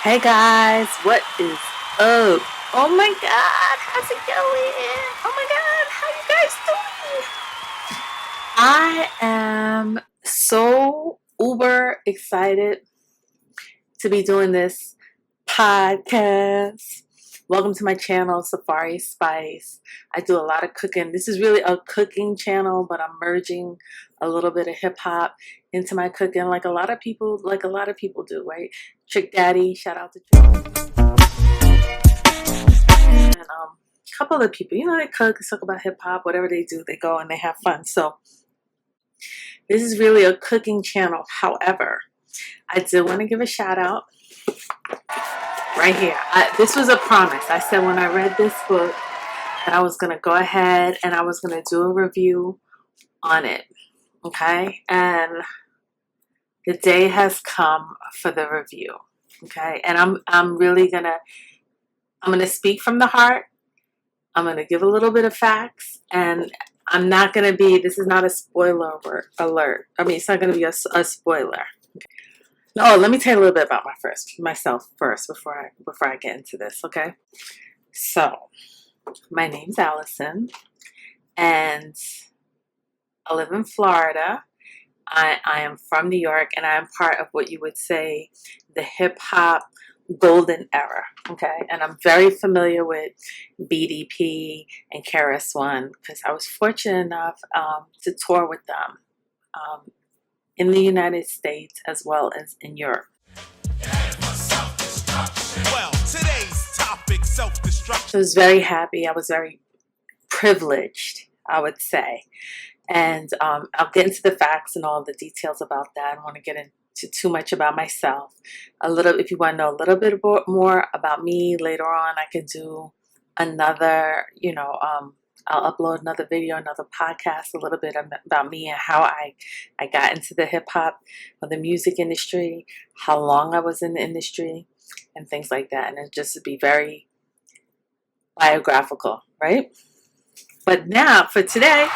Hey guys, what is up? Oh my god, how's it going? Oh my god, how you guys doing? I am so uber excited to be doing this podcast. Welcome to my channel, Safari Spice. I do a lot of cooking. This is really a cooking channel, but I'm merging a little bit of hip hop into my cooking, like a lot of people do, right? Trick Daddy, shout out to Trick. And a couple of people, they cook, they talk about hip hop, whatever they do, they go and they have fun. So this is really a cooking channel. However, I did want to give a shout out right here. This was a promise. I said when I read this book that I was going to go ahead and I was going to do a review on it. Okay? And the day has come for the review. Okay? And I'm really going to speak from the heart. I'm going to give a little bit of facts, and I'm not going to be, this is not a spoiler alert. I mean, it's not going to be a spoiler. Oh, let me tell you a little bit about myself first before I get into this, okay? So, my name's Allison, and I live in Florida. I am from New York, and I am part of what you would say the hip-hop golden era, okay? And I'm very familiar with BDP and KRS-One because I was fortunate enough to tour with them. In the United States as well as in Europe. Well, today's topic, self-destruction. I was very happy. I was very privileged, I would say. And I'll get into the facts and all the details about that. I don't want to get into too much about myself. If you want to know a little bit more about me later on, I can do another, I'll upload another video, another podcast, a little bit about me and how I got into the hip-hop or the music industry, how long I was in the industry, and things like that. And it just to be very biographical, right? But now, for today,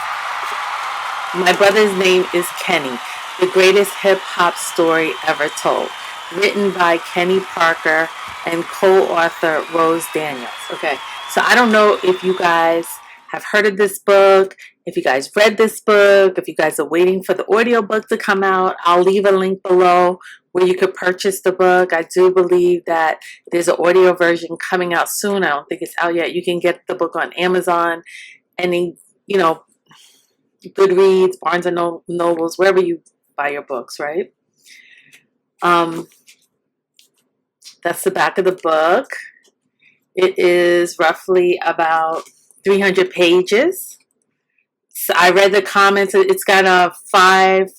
my brother's name is Kenny, the greatest hip-hop story ever told, written by Kenny Parker and co-author Rose Daniels. Okay, so I don't know if you guys have heard of this book, if you guys read this book, if you guys are waiting for the audiobook to come out. I'll leave a link below where you could purchase the book. I do believe that there's an audio version coming out soon. I don't think it's out yet. You can get the book on Amazon, and Goodreads, Barnes and Nobles, wherever you buy your books, right? That's the back of the book. It is roughly about 300 pages. So I read the comments. It's got a 5-star,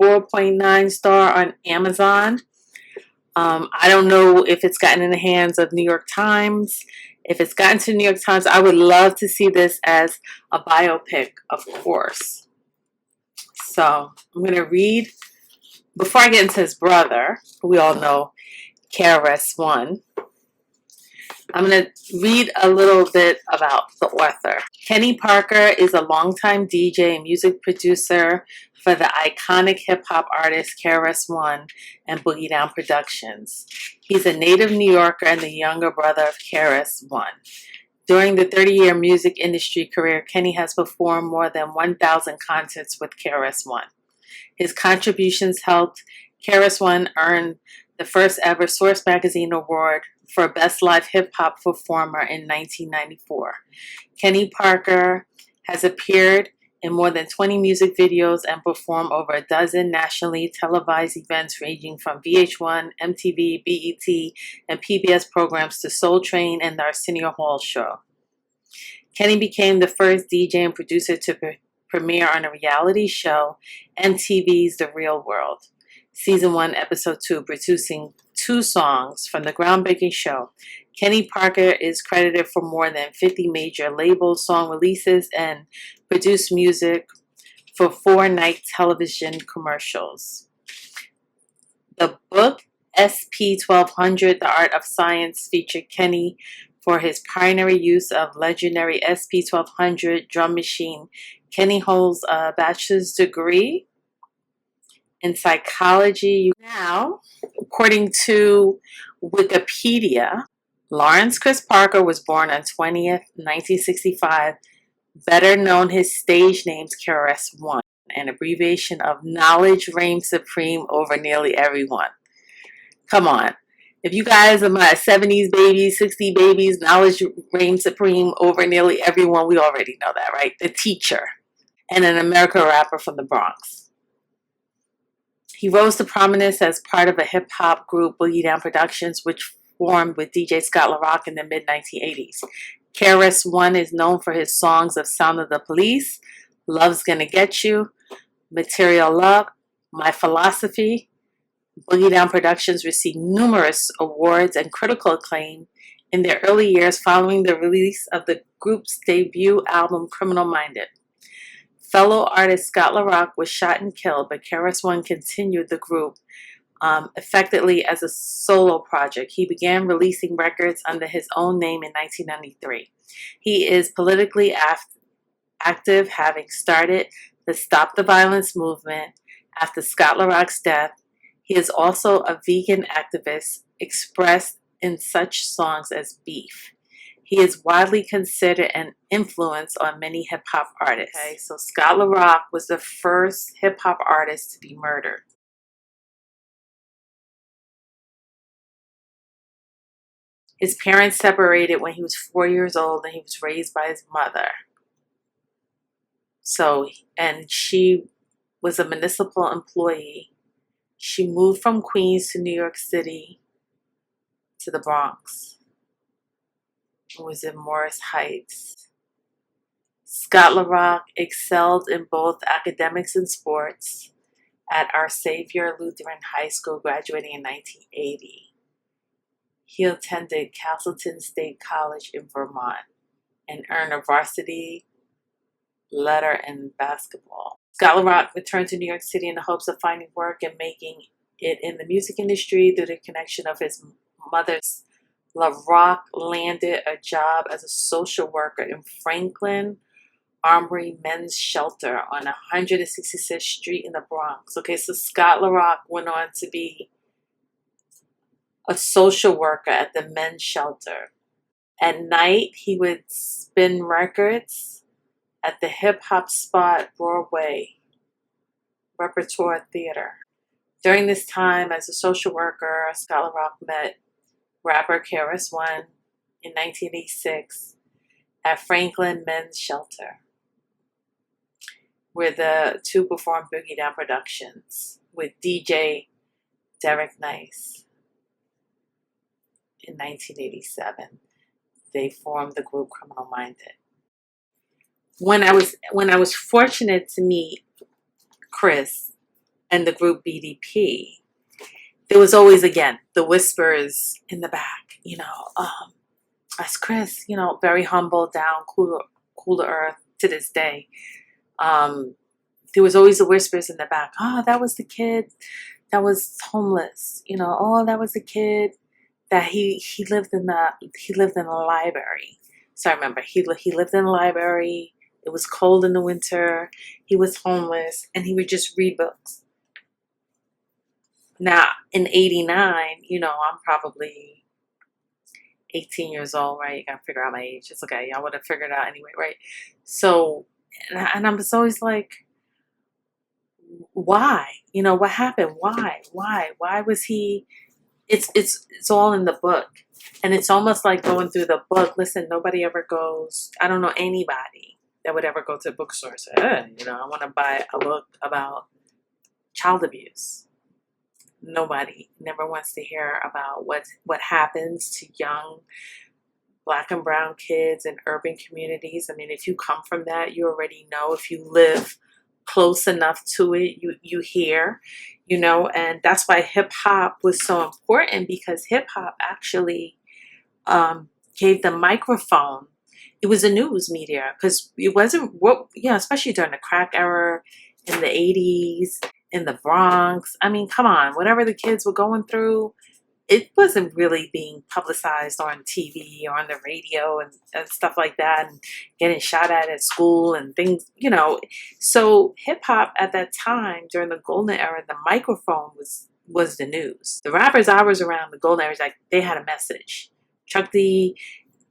4.9 star on Amazon. I don't know if it's gotten in the hands of New York Times. If it's gotten to New York Times, I would love to see this as a biopic, of course. So I'm going to read, before I get into his brother, who we all know, KRS-One. I'm going to read a little bit about the author. Kenny Parker is a longtime DJ and music producer for the iconic hip-hop artist KRS-One and Boogie Down Productions. He's a native New Yorker and the younger brother of KRS-One. During the 30-year music industry career, Kenny has performed more than 1,000 concerts with KRS-One. His contributions helped KRS-One earn the first ever Source Magazine Award for Best Live Hip Hop Performer in 1994. Kenny Parker has appeared in more than 20 music videos and performed over a dozen nationally televised events ranging from VH1, MTV, BET, and PBS programs to Soul Train and the Arsenio Hall Show. Kenny became the first DJ and producer to premiere on a reality show, MTV's The Real World. Season 1, Episode 2, producing 2 songs from the groundbreaking show. Kenny Parker is credited for more than 50 major label song releases and produced music for 4 night television commercials. The book SP1200, The Art of Science, featured Kenny for his pioneering use of legendary SP1200 drum machine. Kenny holds a bachelor's degree in psychology. Now, According to Wikipedia, Lawrence Chris Parker was born on 20th, 1965, better known his stage name's KRS-One, an abbreviation of knowledge reigns supreme over nearly everyone. Come on. If you guys are my 70s babies, 60s babies, knowledge reigns supreme over nearly everyone, we already know that, right? The teacher and an American rapper from the Bronx. He rose to prominence as part of a hip-hop group, Boogie Down Productions, which formed with DJ Scott LaRock in the mid-1980s. KRS-One is known for his songs of Sound of the Police, Love's Gonna Get You, Material Love, My Philosophy. Boogie Down Productions received numerous awards and critical acclaim in their early years following the release of the group's debut album, Criminal Minded. Fellow artist Scott LaRock was shot and killed, but KRS-One continued the group effectively as a solo project. He began releasing records under his own name in 1993. He is politically active, having started the Stop the Violence movement after Scott LaRock's death. He is also a vegan activist expressed in such songs as Beef. He is widely considered an influence on many hip-hop artists. Okay, so Scott LaRock was the first hip-hop artist to be murdered. His parents separated when he was 4 years old, and he was raised by his mother. And she was a municipal employee. She moved from Queens to New York City to the Bronx. It was in Morris Heights. Scott LaRock excelled in both academics and sports at Our Savior Lutheran High School, graduating in 1980. He attended Castleton State College in Vermont and earned a varsity letter in basketball. Scott LaRock returned to New York City in the hopes of finding work and making it in the music industry through the connection of his mother's. LaRock landed a job as a social worker in Franklin Armory Men's Shelter on 166th Street in the Bronx. Okay, so Scott LaRock went on to be a social worker at the men's shelter. At night, he would spin records at the hip-hop spot Broadway Repertoire Theater. During this time, as a social worker, Scott LaRock met rapper KRS-One in 1986 at Franklin Men's Shelter, where the two performed Boogie Down Productions with DJ Derek Nice. In 1987, they formed the group Criminal Minded. When I was fortunate to meet Chris and the group BDP, there was always, again, the whispers in the back, as Chris, very humble, down, cool to earth to this day. There was always the whispers in the back. Oh, that was the kid that was homeless. Oh, that was the kid that he lived in the library. So I remember he lived in the library. It was cold in the winter. He was homeless, and he would just read books. Now, in 89, I'm probably 18 years old, right? You gotta figure out my age. It's okay. Y'all would have figured it out anyway, right? So, and I'm just always like, why? What happened? Why? Why was he? It's all in the book. And it's almost like going through the book. Listen, nobody ever goes, I don't know anybody that would ever go to a bookstore and say, I want to buy a book about child abuse. Nobody never wants to hear about what happens to young Black and brown kids in urban communities. I mean, if you come from that, you already know. If you live close enough to it, you hear, and that's why hip hop was so important, because hip hop actually gave the microphone. It was a news media, because it wasn't especially during the crack era in the 80s. In the Bronx. I mean, come on, whatever the kids were going through, it wasn't really being publicized on TV or on the radio and stuff like that, and getting shot at school and things, So hip hop at that time, during the golden era, the microphone was was the news. The rappers I was around, the golden era, like they had a message. Chuck D,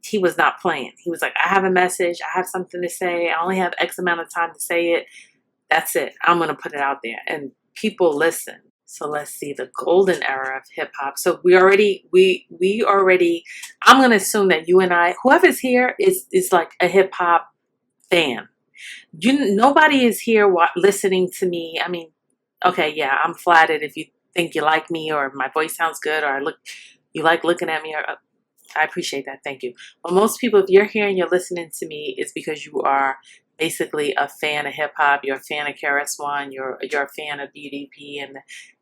he was not playing. He was like, I have a message. I have something to say. I only have X amount of time to say it. That's it. I'm going to put it out there. And people listen. So let's see the golden era of hip hop. So we already, I'm going to assume that you and I, whoever's here is like a hip hop fan. Nobody is here listening to me. I mean, okay, yeah, I'm flattered if you think you like me or my voice sounds good or you like looking at me, or I appreciate that. Thank you. But most people, if you're here and you're listening to me, it's because you are basically a fan of hip hop. You're a fan of KRS-One. You're a fan of BDP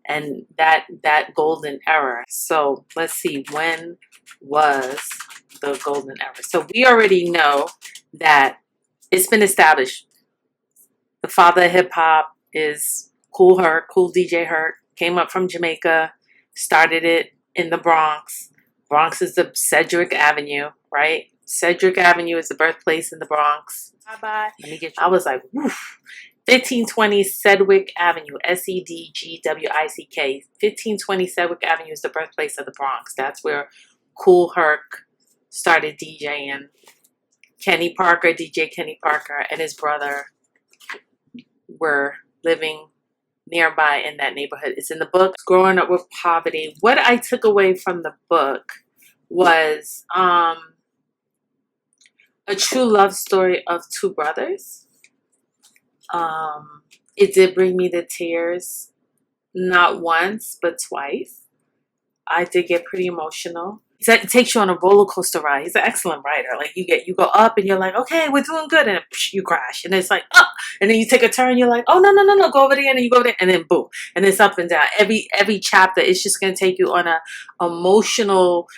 and that golden era. So let's see, when was the golden era? So we already know that it's been established. The father of hip hop is Cool Herc, Cool DJ Herc. Came up from Jamaica, started it in the Bronx. Bronx is the Sedgwick Avenue, right? Sedgwick Avenue is the birthplace in the Bronx. Bye-bye. Let me get you. I was like, woof. 1520 Sedgwick Avenue, Sedgwick. 1520 Sedgwick Avenue is the birthplace of the Bronx. That's where Cool Herc started DJing. Kenny Parker, DJ Kenny Parker, and his brother were living nearby in that neighborhood. It's in the book, Growing Up with Poverty. What I took away from the book was a true love story of two brothers. It did bring me to tears, not once, but twice. I did get pretty emotional. It takes you on a roller coaster ride. He's an excellent writer. Like you go up and you're like, okay, we're doing good, and then you crash, and it's like, oh, and then you take a turn, you're like, oh no, go over there, and then you go over there, and then boom, and it's up and down. Every chapter, it's just gonna take you on a emotional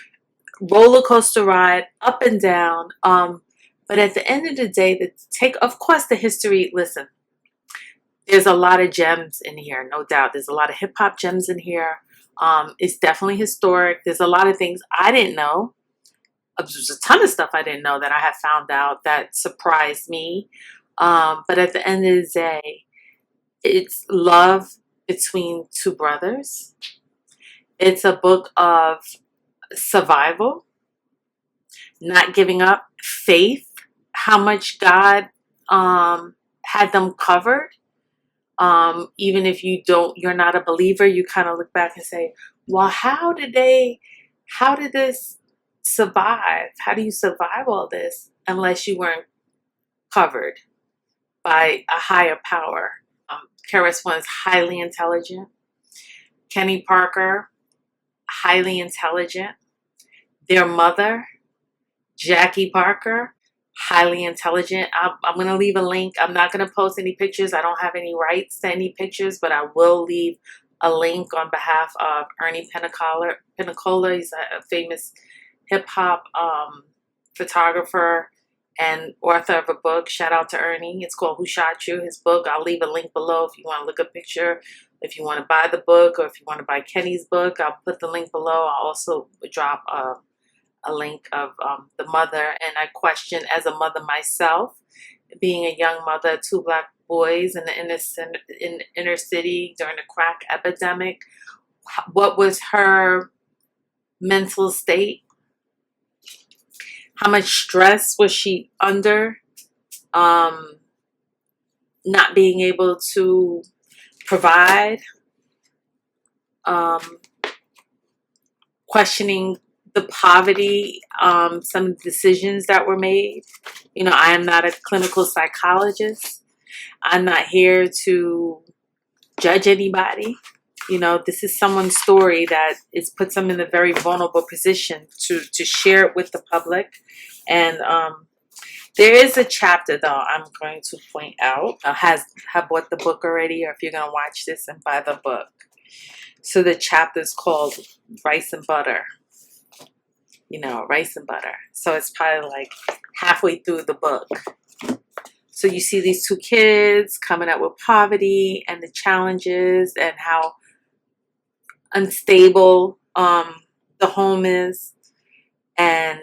roller coaster ride, up and down. But at the end of the day, of course, the history. Listen, there's a lot of gems in here, no doubt. There's a lot of hip hop gems in here. It's definitely historic. There's a lot of things I didn't know. There's a ton of stuff I didn't know that I have found out that surprised me. But at the end of the day, it's love between two brothers. It's a book of survival, not giving up, faith, how much God had them covered. Even if you're not a believer, you kind of look back and say, well, how did this survive? How do you survive all this unless you weren't covered by a higher power? KRS-One is highly intelligent. Kenny Parker, highly intelligent. Their mother, Jackie Parker, highly intelligent. I'm going to leave a link. I'm not going to post any pictures. I don't have any rights to any pictures, but I will leave a link on behalf of Ernie Penicola. He's a famous hip-hop photographer and author of a book. Shout out to Ernie. It's called Who Shot You? His book. I'll leave a link below if you want to look at a picture. If you want to buy the book, or if you want to buy Kenny's book, I'll put the link below. I'll also drop a link of the mother. And I question, as a mother myself, being a young mother, two black boys in the inner city during the crack epidemic, what was her mental state? How much stress was she under? Not being able to provide, questioning the poverty, some decisions that were made. You know, I am not a clinical psychologist. I'm not here to judge anybody. You know, this is someone's story that puts them in a very vulnerable position to share it with the public. And there is a chapter, though, I'm going to point out. Have bought the book already, or if you're going to watch this and buy the book. So the chapter is called Rice and Butter. You know, rice and butter. So it's probably like halfway through the book. So you see these two kids coming up with poverty and the challenges and how unstable the home is. And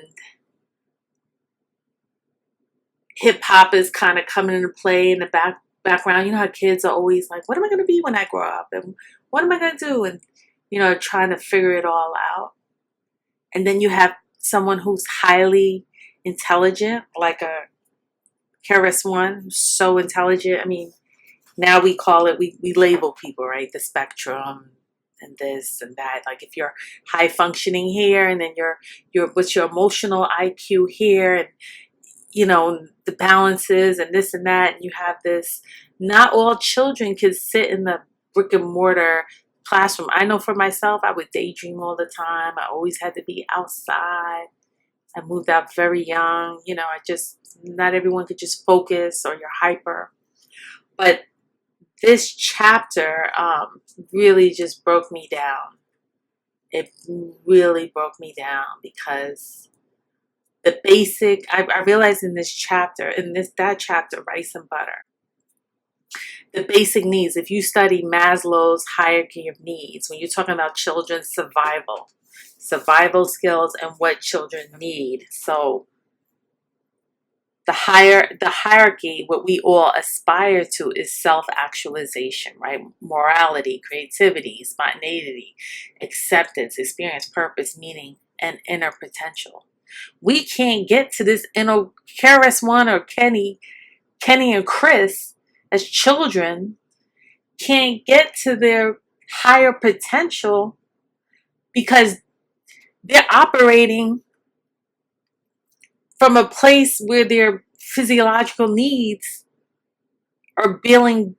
hip hop is kind of coming into play in the background. You know how kids are always like, what am I going to be when I grow up? And what am I going to do? And trying to figure it all out. And then you have someone who's highly intelligent, like a KRS-One, who's so intelligent. I mean, now we call it, we label people, right? The spectrum and this and that. Like if you're high functioning here, and then what's your emotional IQ here, and the balances and this and that, and you have this. Not all children can sit in the brick and mortar classroom. I know for myself, I would daydream all the time. I always had to be outside. I moved out very young. Not everyone could just focus, or you're hyper. But this chapter really just broke me down. It really broke me down, because the basic, I realized in this chapter, that chapter, Rice and Butter, the basic needs, if you study Maslow's hierarchy of needs, when you're talking about children's survival skills and what children need. So the hierarchy, what we all aspire to, is self-actualization, right? Morality, creativity, spontaneity, acceptance, experience, purpose, meaning, and inner potential. We can't get to this inner KRS-One or Kenny and Chris as children can't get to their higher potential, because they're operating from a place where their physiological needs are barely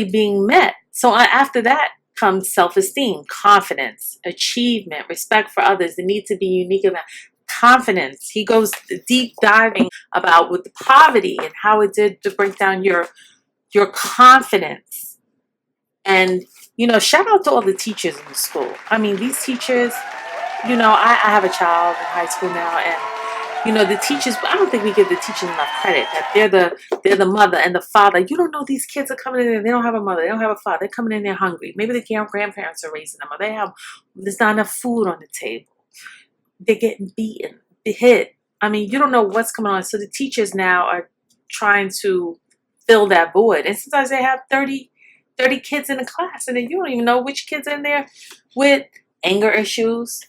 being met. So after that comes self-esteem, confidence, achievement, respect for others, the need to be unique about confidence. He goes deep diving about with the poverty and how it did to break down your confidence. And shout out to all the teachers in the school. I mean, these teachers, I have a child in high school now, and the teachers, I don't think we give the teachers enough credit, that they're the mother and the father. You don't know, these kids are coming in there, they don't have a mother, they don't have a father, they're coming in there hungry. Maybe the grandparents are raising them, or there's not enough food on the table. They're getting beaten, hit. I mean, you don't know what's coming on. So the teachers now are trying to fill that void. And sometimes they have 30 kids in a class, and then you don't even know which kids are in there with anger issues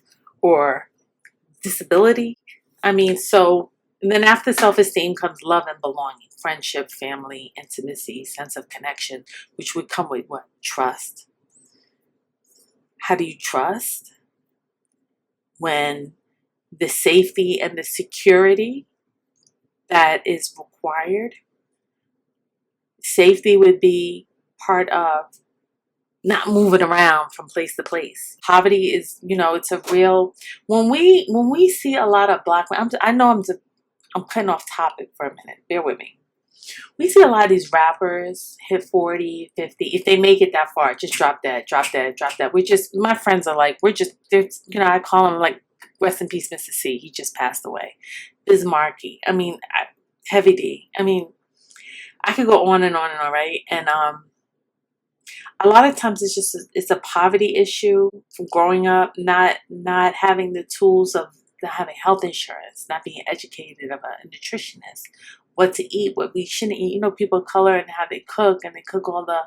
or disability. I mean, and then after self-esteem comes love and belonging, friendship, family, intimacy, sense of connection, which would come with what? Trust. How do you trust when the safety and the security that is required? Safety would be part of not moving around from place to place. Poverty is, it's a real, when we see a lot of black men, I'm cutting off topic for a minute, bear with me. We see a lot of these rappers hit 40, 50. If they make it that far, just drop that. My friends are like, I call him like, rest in peace, Mr. C. He just passed away. Bismarcky. I mean, Heavy D. I mean, I could go on and on and on, right? And a lot of times it's a poverty issue from growing up, not having the tools of not having health insurance, not being educated about a nutritionist, what to eat, what we shouldn't eat. People of color and how they cook, and they cook all the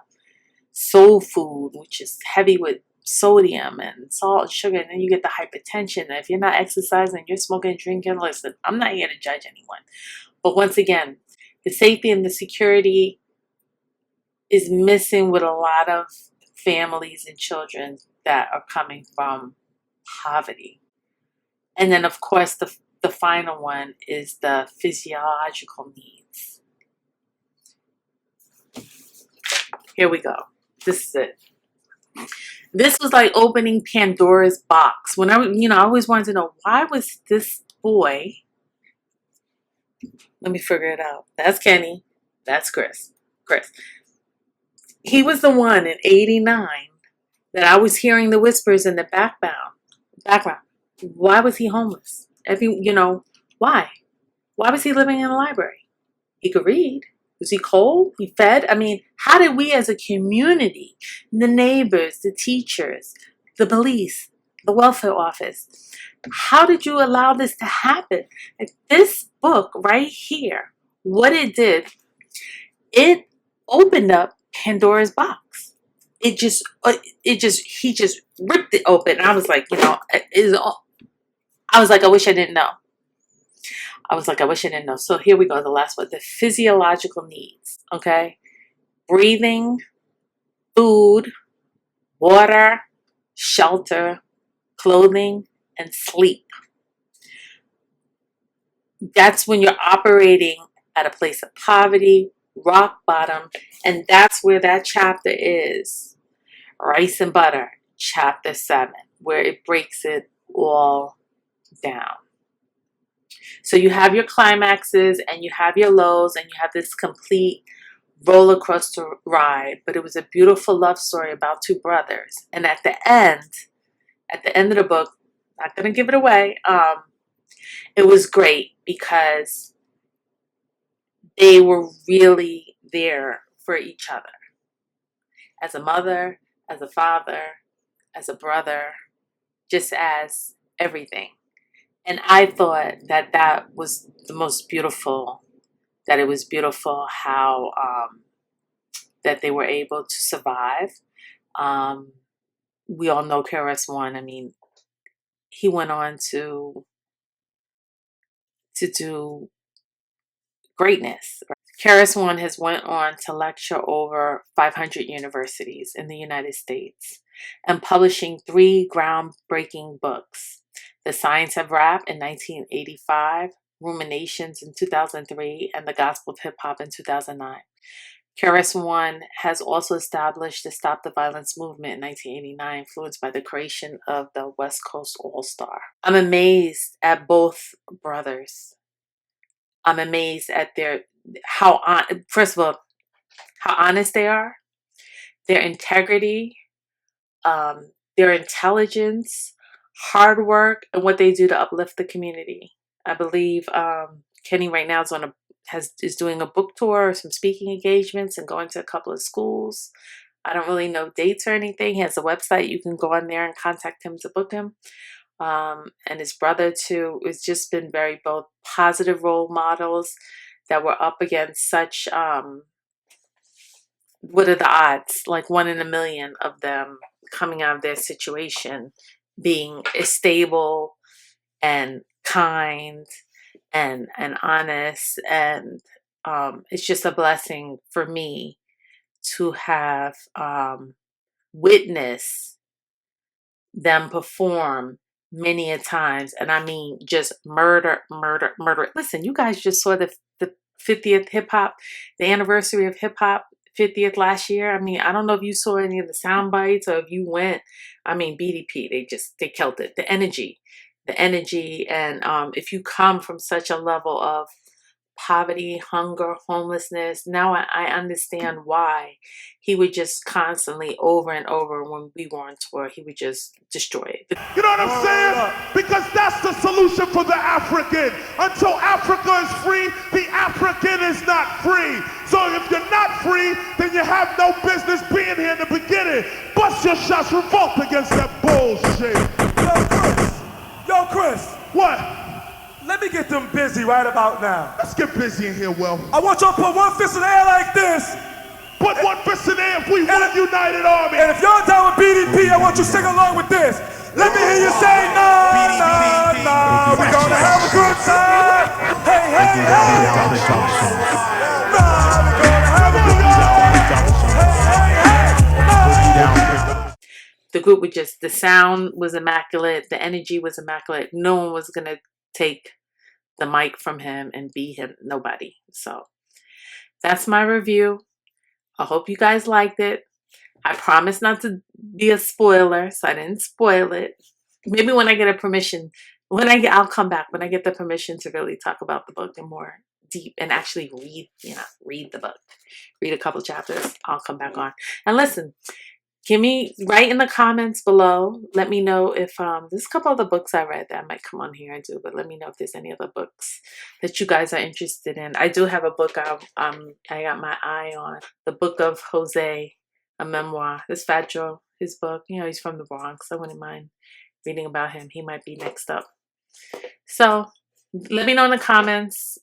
soul food, which is heavy with sodium and salt and sugar, and then you get the hypertension. And if you're not exercising, you're smoking and drinking, listen, I'm not here to judge anyone. But once again, the safety and the security is missing with a lot of families and children that are coming from poverty. And then, of course, the final one is the physiological needs. Here we go. This is it. This was like opening Pandora's box. When I always wanted to know, why was this boy, let me figure it out. That's Kenny. That's Chris. He was the one in 89 that I was hearing the whispers in the background. Why was he homeless? Why? Why was he living in a library? He could read. Was he cold? He fed? I mean, how did we as a community, the neighbors, the teachers, the police, the welfare office, how did you allow this to happen? This book right here, what it did, it opened up Pandora's box. he just ripped it open. And I was like, I was like, I wish I didn't know. I was like, I wish I didn't know. So here we go, the last one, the physiological needs, okay? Breathing, food, water, shelter, clothing, and sleep. That's when you're operating at a place of poverty, rock bottom, and that's where that chapter is. Rice and Butter, chapter 7, where it breaks it all down. So you have your climaxes and you have your lows and you have this complete roller coaster ride, but it was a beautiful love story about two brothers. And at the end of the book, not gonna give it away, it was great because they were really there for each other. As a mother, as a father, as a brother, just as everything. And I thought that that was the most beautiful, that it was beautiful how that they were able to survive. We all know KRS-One. I mean, he went on to do greatness. KRS-One has went on to lecture over 500 universities in the United States and publishing 3 groundbreaking books. The Science of Rap in 1985, Ruminations in 2003, and The Gospel of Hip Hop in 2009. KRS-One has also established the Stop the Violence movement in 1989, influenced by the creation of the West Coast All-Star. I'm amazed at both brothers. I'm amazed at first of all, how honest they are, their integrity, their intelligence, hard work, and what they do to uplift the community. I believe Kenny right now is doing a book tour, some speaking engagements, and going to a couple of schools. I don't really know dates or anything. He has a website. You can go on there and contact him to book him. And his brother too. It's just been very both positive role models that were up against such what are the odds? Like 1 in a million of them coming out of their situation being stable and kind and honest, and it's just a blessing for me to have witnessed them perform many a times, and I mean just murder. Listen, you guys just saw the 50th hip hop, the anniversary of hip hop 50th last year. I mean, I don't know if you saw any of the sound bites or if you went. I mean, BDP, they killed it. The energy, and if you come from such a level of poverty, hunger, homelessness, now I understand why he would just constantly over and over when we were on tour, he would just destroy it. You know what I'm saying? Because that's the solution for the African. Until Africa is free, the African is not free. So if you're not free, then you have no business being here in the beginning. Bust your shots, revolt against that bullshit. Yo, Chris. What? Let me get them busy right about now. Let's get busy in here, Will. I want y'all to put one fist in the air like this. Put one fist in the air if we want United Army. And if y'all down with BDP, I want you to sing along with this. Let me hear you say, nah, nah, nah, we're gonna have a good time. Hey, hey, hey. Nah, we're gonna have a good time. Hey, hey, hey. The group would just, the sound was immaculate, the energy was immaculate. No one was gonna take the mic from him and be him, nobody. So that's my review. I hope you guys liked it. I promise not to be a spoiler, so I didn't spoil it. Maybe when I get a permission, I'll come back when I get the permission to really talk about the book and more deep and actually read the book, read a couple chapters. I'll come back on and listen. Write in the comments below. Let me know if there's a couple other books I read that I might come on here and do, but let me know if there's any other books that you guys are interested in. I do have a book I got my eye on. The Book of Jose, a memoir. This Fat Joe, his book. You know, he's from the Bronx. I wouldn't mind reading about him. He might be next up. So let me know in the comments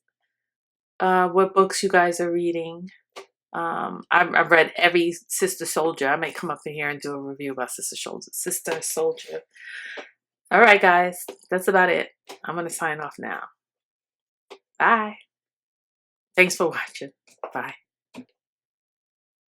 what books you guys are reading. I've read every Sister Soldier. I may come up in here and do a review about Sister Soldier. All right, guys, that's about it. I'm gonna sign off now. Bye. Thanks for watching. Bye.